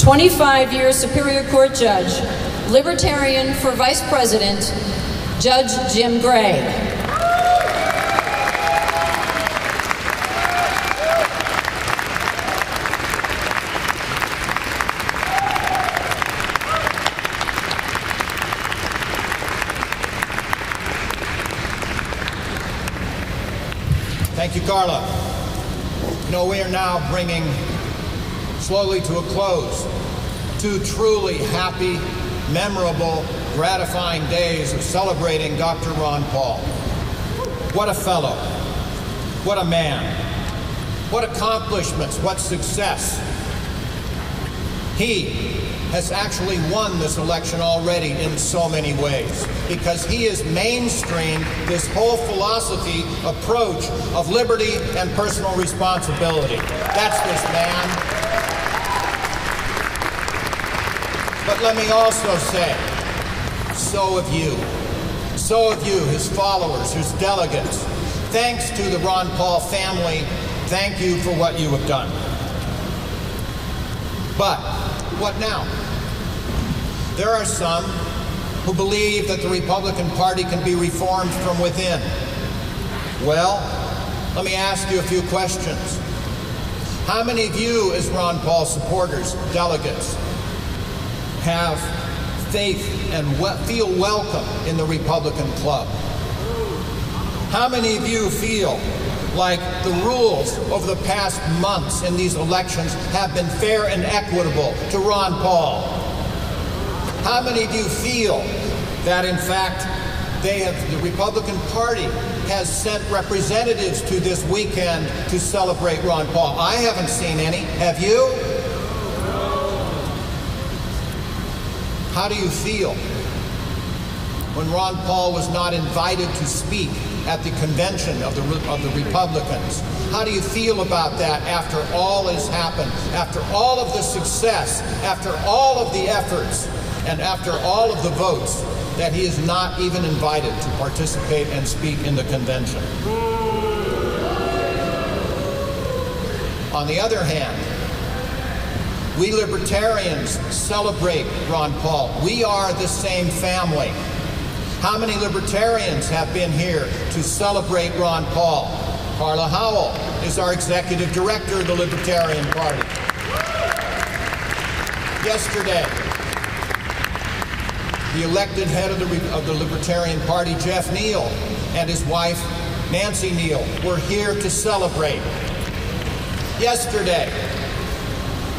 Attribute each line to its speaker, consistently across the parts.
Speaker 1: 25-year Superior Court judge, Libertarian for Vice President, Judge Jim Gray.
Speaker 2: Thank you, Carla. You know, we are now bringing slowly to a close 2 truly happy, memorable, gratifying days of celebrating Dr. Ron Paul. What a fellow. What a man. What accomplishments, what success. He has actually won this election already in so many ways because he has mainstreamed this whole philosophy, approach of liberty and personal responsibility. That's this man. But let me also say, so have you. So have you, his followers, his delegates. Thanks to the Ron Paul family, thank you for what you have done. But what now? There are some who believe that the Republican Party can be reformed from within. Well, let me ask you a few questions. How many of you, as Ron Paul supporters, delegates, have faith and feel welcome in the Republican Club? How many of you feel like the rules over the past months in these elections have been fair and equitable to Ron Paul? How many of you feel that, in fact, the Republican Party has sent representatives to this weekend to celebrate Ron Paul? I haven't seen any. Have you? How do you feel when Ron Paul was not invited to speak at the convention of the Republicans? How do you feel about that after all has happened, after all of the success, after all of the efforts, and after all of the votes, that he is not even invited to participate and speak in the convention? On the other hand, we libertarians celebrate Ron Paul. We are the same family. How many libertarians have been here to celebrate Ron Paul? Carla Howell is our executive director of the Libertarian Party. Yesterday, the elected head of the Libertarian Party, Jeff Neal, and his wife, Nancy Neal, were here to celebrate. Yesterday,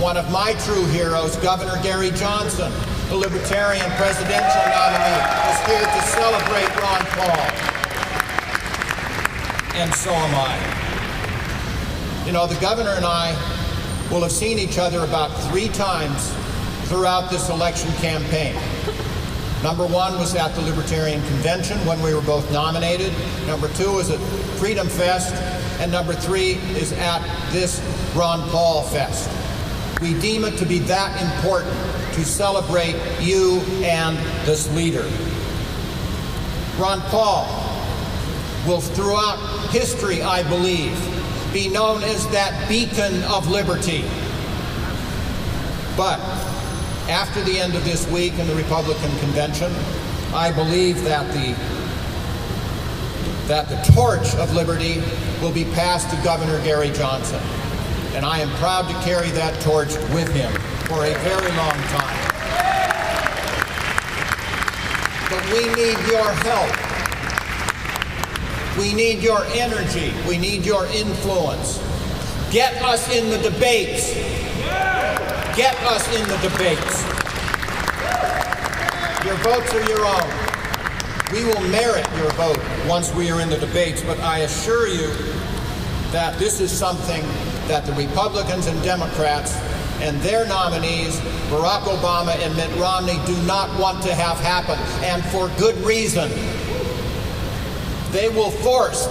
Speaker 2: one of my true heroes, Governor Gary Johnson, the Libertarian presidential nominee, was here to celebrate Ron Paul. And so am I. You know, the governor and I will have seen each other about 3 times throughout this election campaign. Number 1 was at the Libertarian Convention when we were both nominated. Number 2 was at Freedom Fest. And number 3 is at this Ron Paul Fest. We deem it to be that important to celebrate you and this leader. Ron Paul will throughout history, I believe, be known as that beacon of liberty. But after the end of this week in the Republican Convention, I believe that the torch of liberty will be passed to Governor Gary Johnson. And I am proud to carry that torch with him for a very long time. But we need your help. We need your energy. We need your influence. Get us in the debates. Get us in the debates. Your votes are your own. We will merit your vote once we are in the debates, but I assure you that this is something that the Republicans and Democrats and their nominees, Barack Obama and Mitt Romney, do not want to have happen, and for good reason. They will force,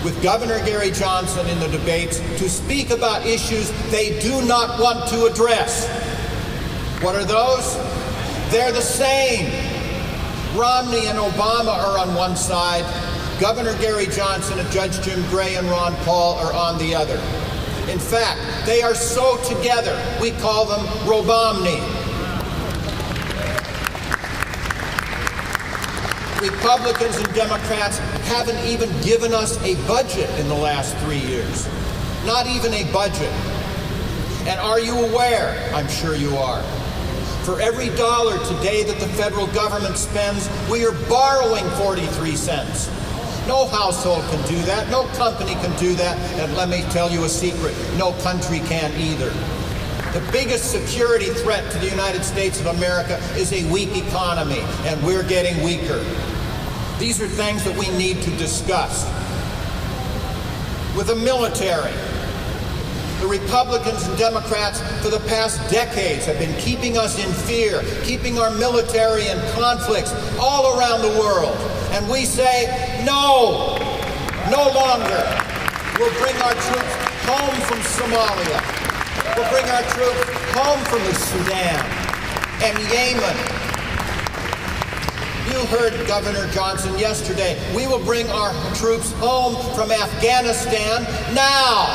Speaker 2: with Governor Gary Johnson in the debates, to speak about issues they do not want to address. What are those? They're the same. Romney and Obama are on one side. Governor Gary Johnson and Judge Jim Gray and Ron Paul are on the other. In fact, they are so together, we call them Obamney. Republicans and Democrats haven't even given us a budget in the last 3 years. Not even a budget. And are you aware? I'm sure you are. For every dollar today that the federal government spends, we are borrowing 43 cents. No household can do that. No company can do that. And let me tell you a secret. No country can either. The biggest security threat to the United States of America is a weak economy, and we're getting weaker. These are things that we need to discuss. With the military, the Republicans and Democrats for the past decades have been keeping us in fear, keeping our military in conflicts all around the world. And we say, no, no longer. We'll bring our troops home from Somalia. We'll bring our troops home from the Sudan and Yemen. You heard Governor Johnson yesterday. We will bring our troops home from Afghanistan now.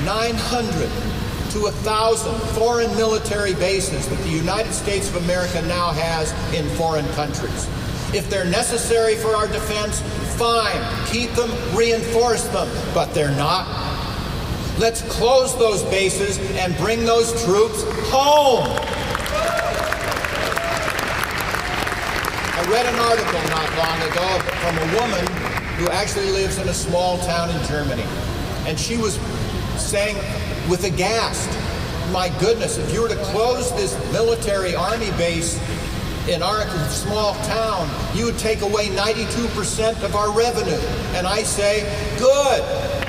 Speaker 2: $900 to 1,000 foreign military bases that the United States of America now has in foreign countries. If they're necessary for our defense, fine, keep them, reinforce them, but they're not. Let's close those bases and bring those troops home. I read an article not long ago from a woman who actually lives in a small town in Germany, and she was saying with aghast, my goodness, if you were to close this military army base in our small town, you would take away 92% of our revenue. And I say, good.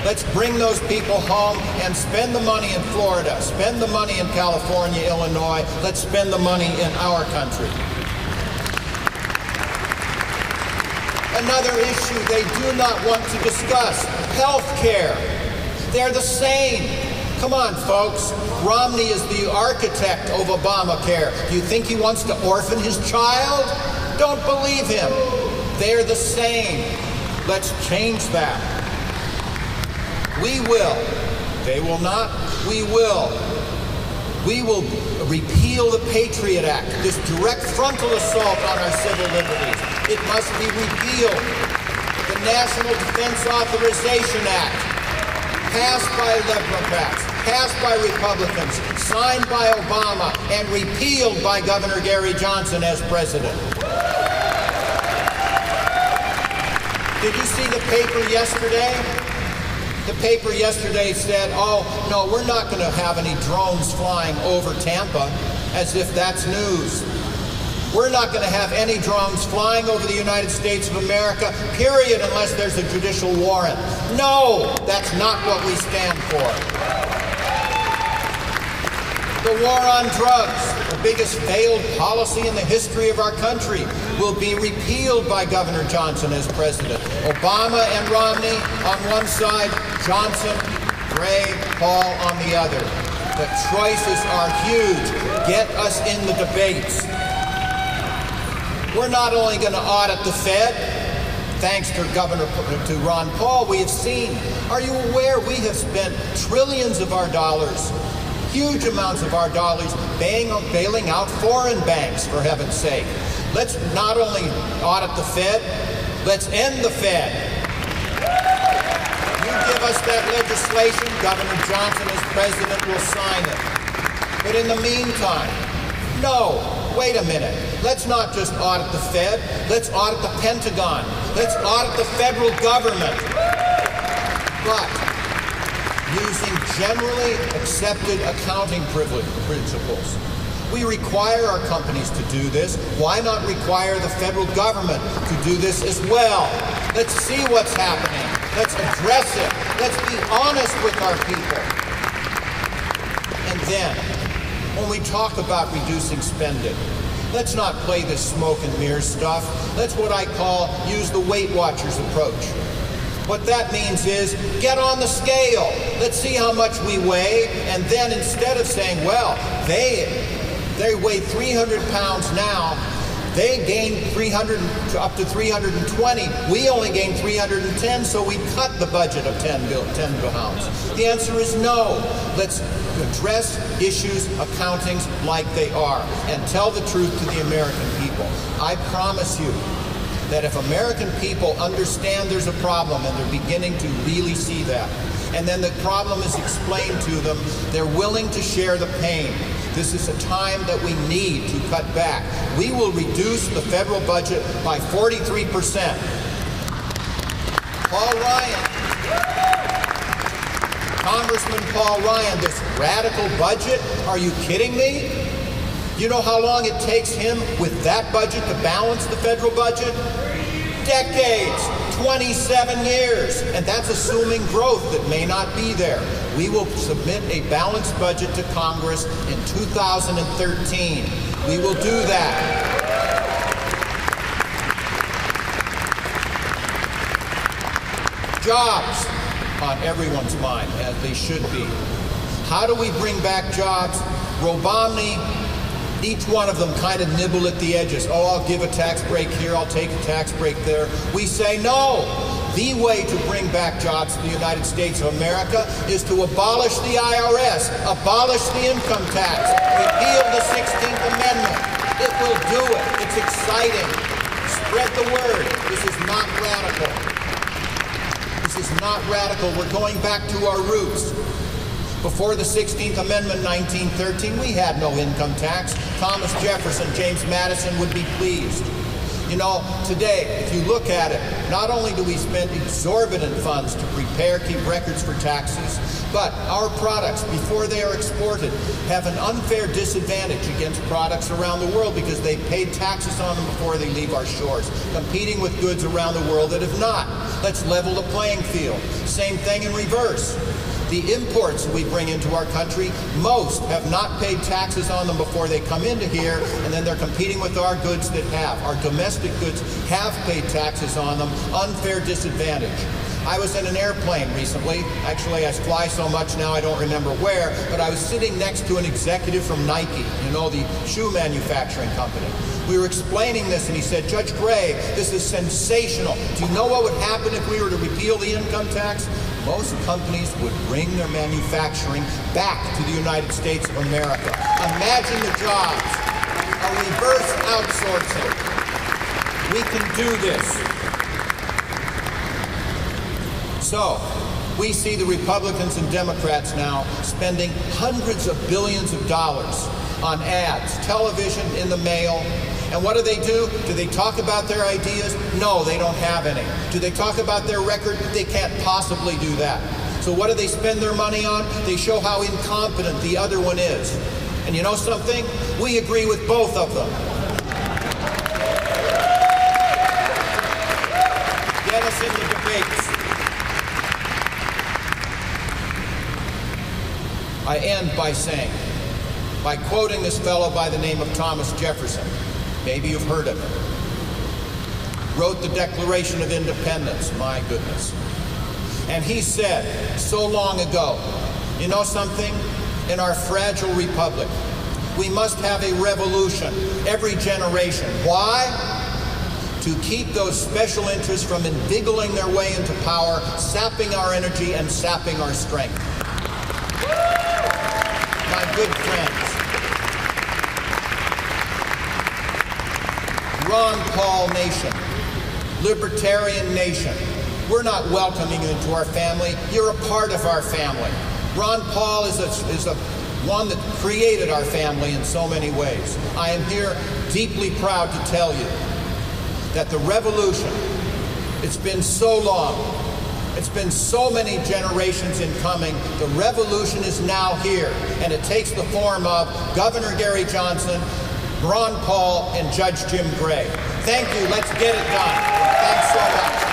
Speaker 2: Let's bring those people home and spend the money in Florida, spend the money in California, Illinois. Let's spend the money in our country. Another issue they do not want to discuss, health care. They're the same. Come on, folks. Romney is the architect of Obamacare. Do you think he wants to orphan his child? Don't believe him. They're the same. Let's change that. We will. They will not. We will. We will repeal the Patriot Act, this direct frontal assault on our civil liberties. It must be repealed. The National Defense Authorization Act, passed by Democrats, passed by Republicans, signed by Obama, and repealed by Governor Gary Johnson as president. Did you see the paper yesterday? The paper yesterday said, oh, no, we're not going to have any drones flying over Tampa, as if that's news. We're not going to have any drones flying over the United States of America, period, unless there's a judicial warrant. No, that's not what we stand for. The war on drugs, the biggest failed policy in the history of our country, will be repealed by Governor Johnson as president. Obama and Romney on one side, Johnson, Gray, Paul on the other. The choices are huge. Get us in the debates. We're not only going to audit the Fed, thanks to Ron Paul, we have seen. Are you aware we have spent trillions of our dollars, huge amounts of our dollars, bailing out foreign banks, for heaven's sake. Let's not only audit the Fed, let's end the Fed. You give us that legislation, Governor Johnson as president will sign it. But in the meantime, no, wait a minute. Let's not just audit the Fed, let's audit the Pentagon. Let's audit the federal government. But using generally accepted accounting principles. We require our companies to do this. Why not require the federal government to do this as well? Let's see what's happening. Let's address it. Let's be honest with our people. And then, when we talk about reducing spending, let's not play this smoke and mirrors stuff. Let's what I call use the Weight Watchers approach. What that means is get on the scale. Let's see how much we weigh, and then instead of saying, well, they weigh 300 pounds now, They gained 300 up to 320. We only gained 310, so we cut the budget of 10 pounds. The answer is no. Let's address issues, accountings like they are, and tell the truth to the American people. I promise you that if American people understand there's a problem, and they're beginning to really see that, and then the problem is explained to them, they're willing to share the pain. This is a time that we need to cut back. We will reduce the federal budget by 43%. Paul Ryan, Congressman Paul Ryan, this radical budget, are you kidding me? You know how long it takes him with that budget to balance the federal budget? Decades, 27 years, and that's assuming growth that may not be there. We will submit a balanced budget to Congress in 2013. We will do that. Jobs on everyone's mind, as they should be. How do we bring back jobs? Obamney, each one of them kind of nibble at the edges. Oh, I'll give a tax break here, I'll take a tax break there. We say no. The way to bring back jobs to the United States of America is to abolish the IRS, abolish the income tax, repeal the 16th Amendment. It will do it. It's exciting. Spread the word. This is not radical. This is not radical. We're going back to our roots. Before the 16th Amendment, 1913, we had no income tax. Thomas Jefferson, James Madison would be pleased. You know, today, if you look at it, not only do we spend exorbitant funds to prepare, keep records for taxes, but our products, before they are exported, have an unfair disadvantage against products around the world because they paid taxes on them before they leave our shores, competing with goods around the world that have not. Let's level the playing field. Same thing in reverse. The imports we bring into our country, most have not paid taxes on them before they come into here, and then they're competing with our goods that have. Our domestic goods have paid taxes on them, unfair disadvantage. I was in an airplane recently. Actually, I fly so much now I don't remember where, but I was sitting next to an executive from Nike, you know, the shoe manufacturing company. We were explaining this, and he said, Judge Gray, this is sensational. Do you know what would happen if we were to repeal the income tax? Most companies would bring their manufacturing back to the United States of America. Imagine the jobs. A reverse outsourcing. We can do this. So, we see the Republicans and Democrats now spending hundreds of billions of dollars on ads, television, in the mail. And what do? Do they talk about their ideas? No, they don't have any. Do they talk about their record? They can't possibly do that. So what do they spend their money on? They show how incompetent the other one is. And you know something? We agree with both of them. Get us in the debates. I end by quoting this fellow by the name of Thomas Jefferson. Maybe you've heard of him. Wrote the Declaration of Independence, my goodness. And he said, so long ago, you know something? In our fragile republic, we must have a revolution every generation. Why? To keep those special interests from invigorating their way into power, sapping our energy and sapping our strength. My good friends, Ron Paul nation, Libertarian nation, we're not welcoming you into our family. You're a part of our family. Ron Paul is one that created our family in so many ways. I am here deeply proud to tell you that the revolution, it's been so long, it's been so many generations in coming, the revolution is now here, and it takes the form of Governor Gary Johnson, Ron Paul, and Judge Jim Gray. Thank you. Let's get it done. Thanks so much.